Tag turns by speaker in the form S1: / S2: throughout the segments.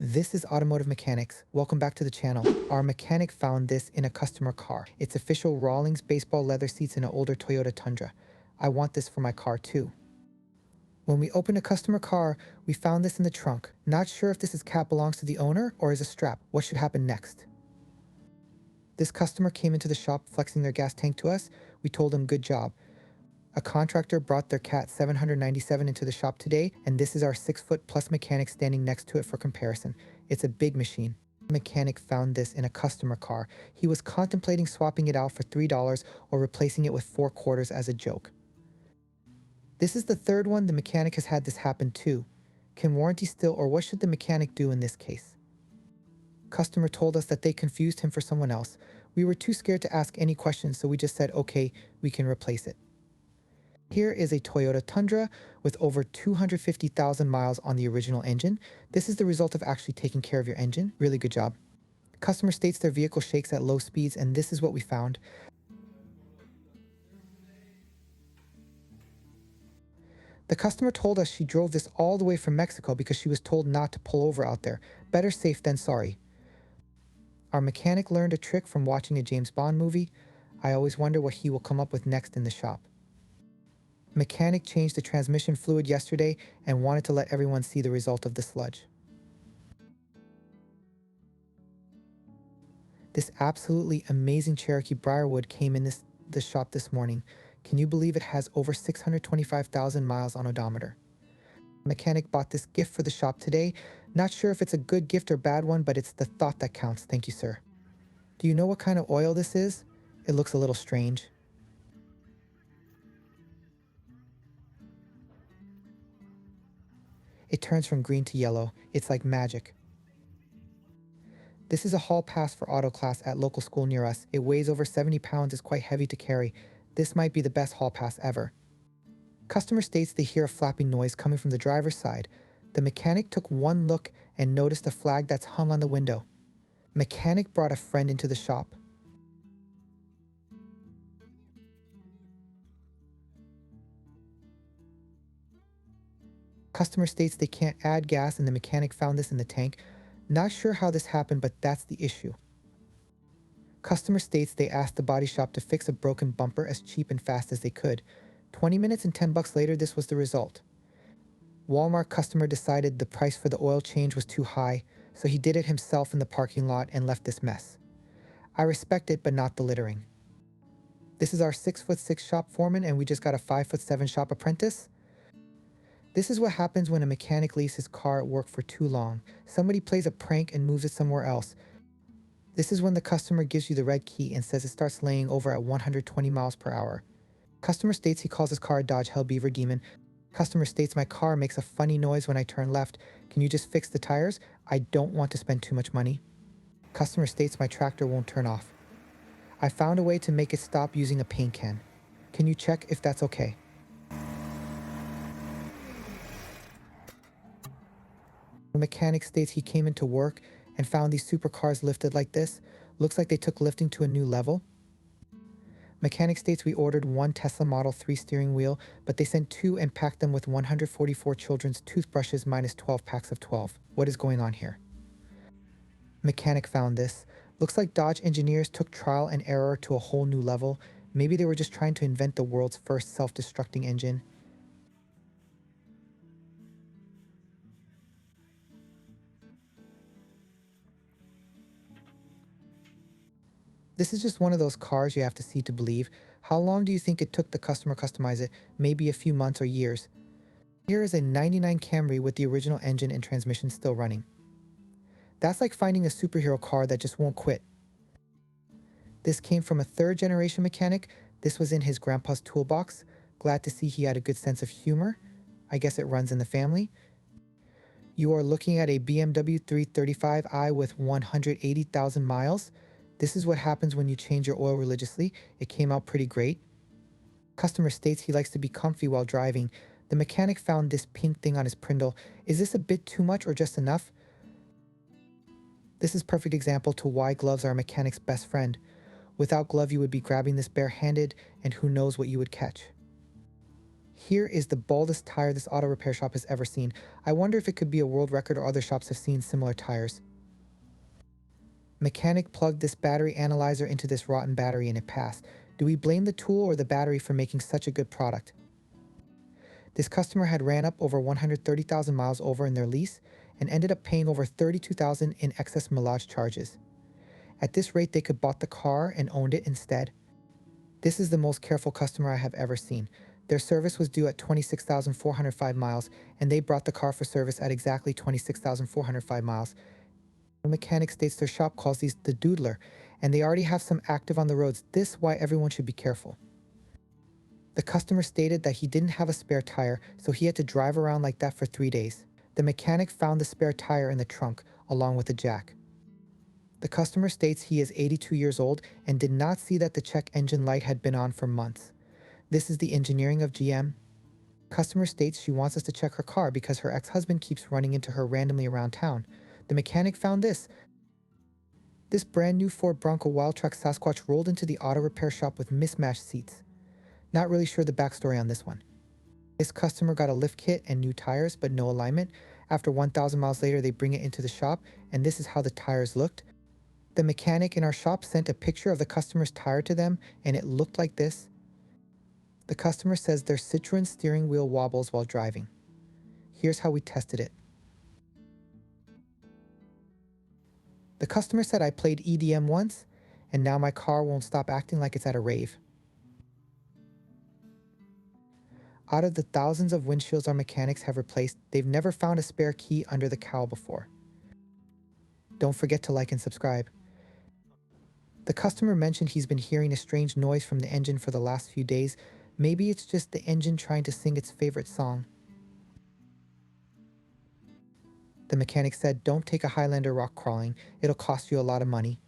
S1: This is Automotive Mechanics. Welcome back to the channel. Our mechanic found this in a customer car. It's official Rawlings baseball leather seats in an older Toyota Tundra. I want this for my car too. When we opened a customer car, we found this in the trunk. Not sure if this cap belongs to the owner or is a strap. What should happen next? This customer came into the shop flexing their gas tank to us. We told him good job. A contractor brought their Cat 797 into the shop today, and this is our 6-foot plus mechanic standing next to it for comparison. It's a big machine. The mechanic found this in a customer car. He was contemplating swapping it out for $3 or replacing it with 4 quarters as a joke. This is the third one the mechanic has had this happen to. Can warranty still, or what should the mechanic do in this case? Customer told us that they confused him for someone else. We were too scared to ask any questions, so we just said, okay, we can replace it. Here is a Toyota Tundra with over 250,000 miles on the original engine. This is the result of actually taking care of your engine. Really good job. Customer states their vehicle shakes at low speeds, and this is what we found. The customer told us she drove this all the way from Mexico because she was told not to pull over out there. Better safe than sorry. Our mechanic learned a trick from watching a James Bond movie. I always wonder what he will come up with next in the shop. Mechanic changed the transmission fluid yesterday and wanted to let everyone see the result of the sludge. This absolutely amazing Cherokee Briarwood came in the shop this morning. Can you believe it has over 625,000 miles on odometer? Mechanic bought this gift for the shop today. Not sure if it's a good gift or bad one, but it's the thought that counts. Thank you, sir. Do you know what kind of oil this is? It looks a little strange. It turns from green to yellow. It's like magic. This is a hall pass for auto class at local school near us. It weighs over 70 pounds, is quite heavy to carry. This might be the best hall pass ever. Customer states they hear a flapping noise coming from the driver's side. The mechanic took one look and noticed a flag that's hung on the window. Mechanic brought a friend into the shop. Customer states they can't add gas and the mechanic found this in the tank. Not sure how this happened, but that's the issue. Customer states they asked the body shop to fix a broken bumper as cheap and fast as they could. 20 minutes and $10 later, this was the result. Walmart customer decided the price for the oil change was too high, so he did it himself in the parking lot and left this mess. I respect it, but not the littering. This is our 6'6" shop foreman, and we just got a 5'7" shop apprentice. This is what happens when a mechanic leaves his car at work for too long. Somebody plays a prank and moves it somewhere else. This is when the customer gives you the red key and says it starts laying over at 120 miles per hour. Customer states he calls his car a Dodge Hellbeaver Demon. Customer states my car makes a funny noise when I turn left. Can you just fix the tires? I don't want to spend too much money. Customer states my tractor won't turn off. I found a way to make it stop using a paint can. Can you check if that's okay? The mechanic states he came into work and found these supercars lifted like this. Looks like they took lifting to a new level. Mechanic states we ordered one Tesla Model 3 steering wheel, but they sent 2 and packed them with 144 children's toothbrushes minus 12 packs of 12. What is going on here? Mechanic found this. Looks like Dodge engineers took trial and error to a whole new level. Maybe they were just trying to invent the world's first self-destructing engine. This is just one of those cars you have to see to believe. How long do you think it took the customer to customize it? Maybe a few months or years. Here is a 99 Camry with the original engine and transmission still running. That's like finding a superhero car that just won't quit. This came from a 3rd generation mechanic. This was in his grandpa's toolbox. Glad to see he had a good sense of humor. I guess it runs in the family. You are looking at a BMW 335i with 180,000 miles. This is what happens when you change your oil religiously. It came out pretty great. Customer states he likes to be comfy while driving. The mechanic found this pink thing on his Prindle. Is this a bit too much or just enough? This is a perfect example to why gloves are a mechanic's best friend. Without glove, you would be grabbing this barehanded, and who knows what you would catch. Here is the baldest tire this auto repair shop has ever seen. I wonder if it could be a world record or other shops have seen similar tires. Mechanic plugged this battery analyzer into this rotten battery and it passed. Do we blame the tool or the battery for making such a good product? This customer had ran up over 130,000 miles over in their lease and ended up paying over 32,000 in excess mileage charges. At this rate, they could bought the car and owned it instead. This is the most careful customer I have ever seen. Their service was due at 26,405 miles, and they brought the car for service at exactly 26,405 miles. The mechanic states their shop calls these the doodler, and they already have some active on the roads. This is why everyone should be careful. The customer stated that he didn't have a spare tire, so he had to drive around like that for 3 days. The mechanic found the spare tire in the trunk, along with the jack. The customer states he is 82 years old and did not see that the check engine light had been on for months. This is the engineering of GM. Customer states she wants us to check her car because her ex-husband keeps running into her randomly around town. The mechanic found this. This brand new Ford Bronco Wildtrak Sasquatch rolled into the auto repair shop with mismatched seats. Not really sure the backstory on this one. This customer got a lift kit and new tires, but no alignment. After 1,000 miles later, they bring it into the shop, and this is how the tires looked. The mechanic in our shop sent a picture of the customer's tire to them, and it looked like this. The customer says their Citroen steering wheel wobbles while driving. Here's how we tested it. The customer said I played EDM once, and now my car won't stop acting like it's at a rave. Out of the thousands of windshields our mechanics have replaced, they've never found a spare key under the cowl before. Don't forget to like and subscribe. The customer mentioned he's been hearing a strange noise from the engine for the last few days. Maybe it's just the engine trying to sing its favorite song. The mechanic said, don't take a Highlander rock crawling. It'll cost you a lot of money.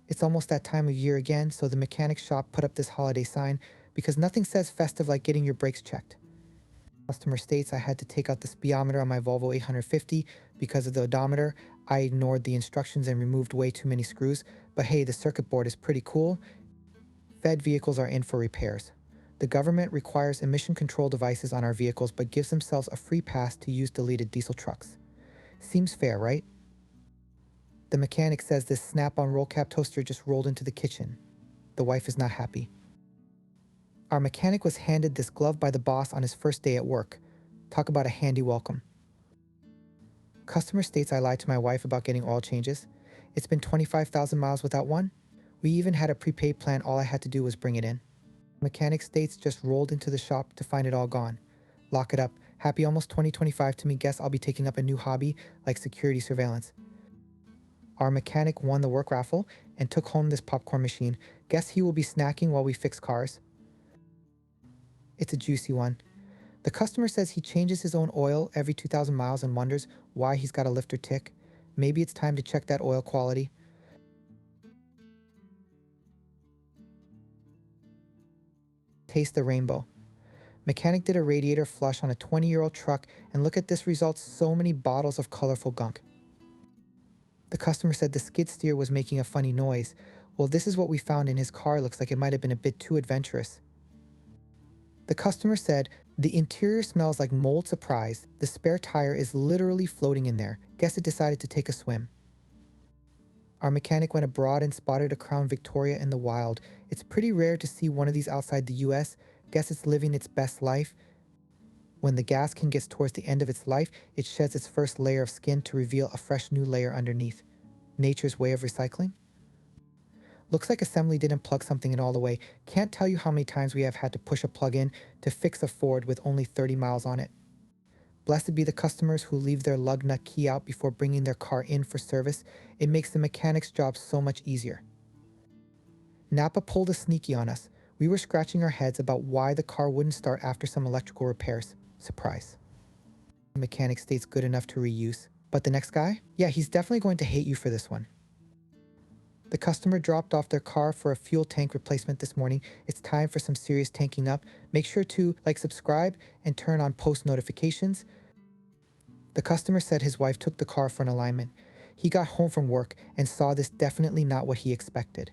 S1: It's almost that time of year again, so the mechanic shop put up this holiday sign because nothing says festive like getting your brakes checked. Customer states I had to take out the speedometer on my Volvo 850 because of the odometer. I ignored the instructions and removed way too many screws, but hey, the circuit board is pretty cool. Fed vehicles are in for repairs. The government requires emission control devices on our vehicles but gives themselves a free pass to use deleted diesel trucks. Seems fair, right? The mechanic says this snap-on roll cap toaster just rolled into the kitchen. The wife is not happy. Our mechanic was handed this glove by the boss on his first day at work. Talk about a handy welcome. Customer states I lied to my wife about getting oil changes. It's been 25,000 miles without one. We even had a prepaid plan. All I had to do was bring it in. Mechanic states just rolled into the shop to find it all gone. Lock it up. Happy almost 2025 to me. Guess I'll be taking up a new hobby like security surveillance. Our mechanic won the work raffle and took home this popcorn machine. Guess he will be snacking while we fix cars. It's a juicy one. The customer says he changes his own oil every 2,000 miles and wonders why he's got a lifter tick. Maybe it's time to check that oil quality. Taste the rainbow. Mechanic did a radiator flush on a 20-year-old truck, and look at this result, so many bottles of colorful gunk. The customer said the skid steer was making a funny noise. Well, this is what we found in his car. Looks like it might have been a bit too adventurous. The customer said, the interior smells like mold surprise. The spare tire is literally floating in there. Guess it decided to take a swim. Our mechanic went abroad and spotted a Crown Victoria in the wild. It's pretty rare to see one of these outside the US. Guess it's living its best life. When the gas can gets towards the end of its life, it sheds its first layer of skin to reveal a fresh new layer underneath. Nature's way of recycling? Looks like assembly didn't plug something in all the way. Can't tell you how many times we have had to push a plug in to fix a Ford with only 30 miles on it. Blessed be the customers who leave their lug nut key out before bringing their car in for service. It makes the mechanic's job so much easier. Napa pulled a sneaky on us. We were scratching our heads about why the car wouldn't start after some electrical repairs. Surprise. The mechanic states good enough to reuse. But the next guy? Yeah, he's definitely going to hate you for this one. The customer dropped off their car for a fuel tank replacement this morning. It's time for some serious tanking up. Make sure to like, subscribe, and turn on post notifications. The customer said his wife took the car for an alignment. He got home from work and saw this, definitely not what he expected.